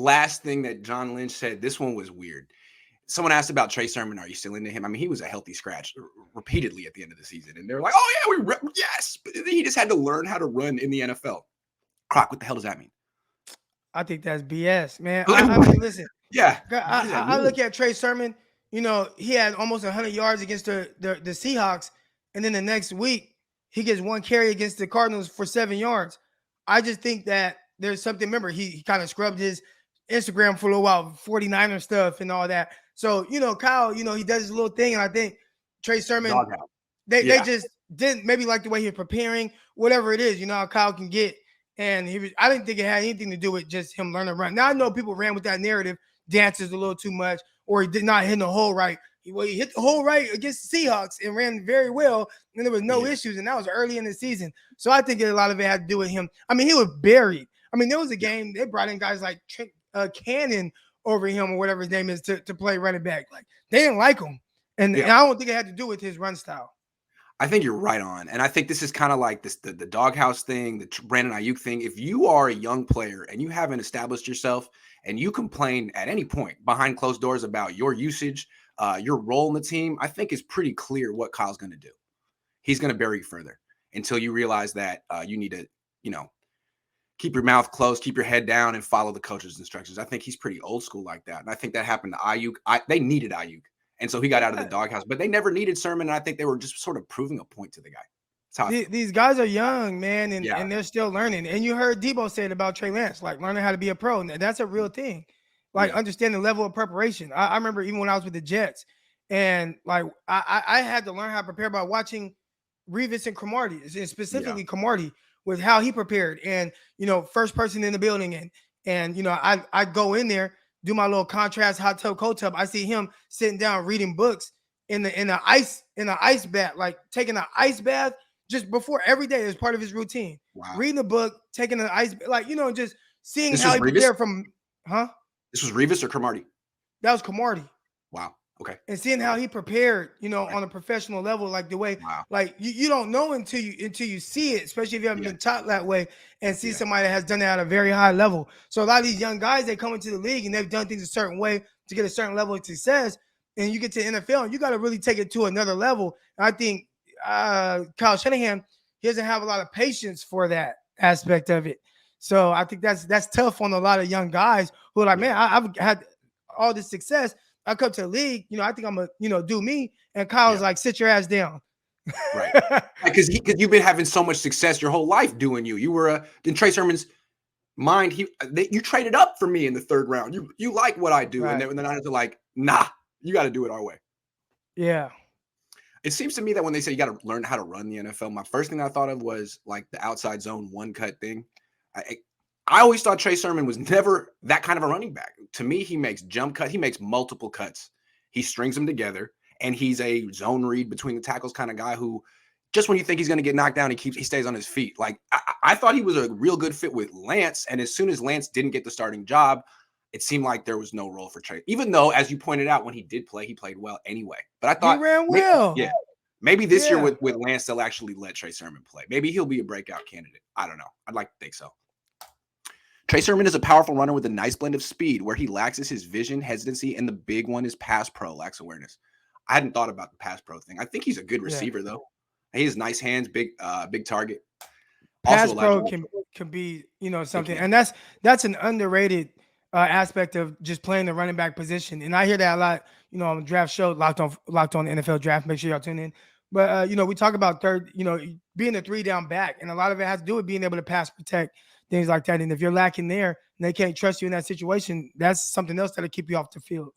last thing that John Lynch said, this one was weird. Someone asked about Trey Sermon. Are you still into him? I mean, he was a healthy scratch repeatedly at the end of the season. And they're like, oh, yeah, yes. But he just had to learn how to run in the NFL. Croc, what the hell does that mean? I think that's BS, man. I mean, listen. Yeah. I look at Trey Sermon. He had almost 100 yards against the Seahawks. And then the next week, he gets one carry against the Cardinals for 7 yards. I just think that there's something. Remember, he kind of scrubbed his Instagram for a little while, 49er stuff and all that. So, Kyle, he does his little thing. And I think Trey Sermon, they just didn't maybe like the way he was preparing, whatever it is, how Kyle can get. And I didn't think it had anything to do with just him learning to run. Now, I know people ran with that narrative, dances a little too much, or he did not hit the hole right. He hit the hole right against the Seahawks and ran very well, and there was no issues, and that was early in the season. So I think a lot of it had to do with him. I mean, he was buried. I mean, there was a game, they brought in guys like Cannon over him or whatever his name is to play running back. Like, they didn't like him. And I don't think it had to do with his run style. I think you're right on. And I think this is kind of like this, the doghouse thing, the Brandon Ayuk thing. If you are a young player and you haven't established yourself and you complain at any point behind closed doors about your usage, your role in the team, I think it's pretty clear what Kyle's going to do. He's going to bury you further until you realize that you need to, keep your mouth closed, keep your head down, and follow the coach's instructions. I think he's pretty old school like that. And I think that happened to Ayuk. They needed Ayuk. And so he got out of the doghouse. But they never needed Sermon, and I think they were just sort of proving a point to the guy. These guys are young, man, and they're still learning. And you heard Debo say it about Trey Lance, like learning how to be a pro. And that's a real thing. Like, understand the level of preparation. I remember even when I was with the Jets, and like I had to learn how to prepare by watching Revis and Cromartie, and specifically Cromartie, with how he prepared. And, first person in the building. And I go in there, do my little contrast hot tub, cold tub. I see him sitting down reading books in the ice bath, like taking an ice bath just before every day as part of his routine. Wow. Reading the book, taking an ice, like, just seeing how he prepared from, This was Revis or Cromartie? That was Cromartie. Wow. Okay. And seeing how he prepared, on a professional level, like the way, like you don't know until you see it, especially if you haven't been taught that way, and see somebody that has done it at a very high level. So a lot of these young guys, they come into the league and they've done things a certain way to get a certain level of success. And you get to the NFL and you got to really take it to another level. And I think Kyle Shanahan, he doesn't have a lot of patience for that aspect of it. So I think that's tough on a lot of young guys who are like, man, I've had all this success. I come to the league, I think I'm gonna, do me. And Kyle's like, sit your ass down. Right. Because you've been having so much success your whole life doing you. You were in Trey Sermon's mind. You traded up for me in the third round. You like what I do. Right. And then I was like, nah, you got to do it our way. Yeah. It seems to me that when they say you got to learn how to run the NFL, my first thing I thought of was like the outside zone one cut thing. I always thought Trey Sermon was never that kind of a running back. To me, he makes jump cut. He makes multiple cuts. He strings them together, and he's a zone read between the tackles kind of guy who just when you think he's going to get knocked down, he stays on his feet. Like I thought he was a real good fit with Lance, and as soon as Lance didn't get the starting job, it seemed like there was no role for Trey. Even though, as you pointed out, when he did play, he played well anyway. But I thought he ran well. Maybe this year with Lance, they'll actually let Trey Sermon play. Maybe he'll be a breakout candidate. I don't know. I'd like to think so. Trey Sermon is a powerful runner with a nice blend of speed. Where he lacks is his vision, hesitancy, and the big one is pass pro, lacks awareness. I hadn't thought about the pass pro thing. I think he's a good receiver, though. He has nice hands, big target. Pass also pro can be, something. And that's an underrated aspect of just playing the running back position. And I hear that a lot, on the draft show, locked on the NFL draft. Make sure y'all tune in. But, we talk about being a 3-down back. And a lot of it has to do with being able to pass protect, things like that. And if you're lacking there and they can't trust you in that situation, that's something else that'll keep you off the field.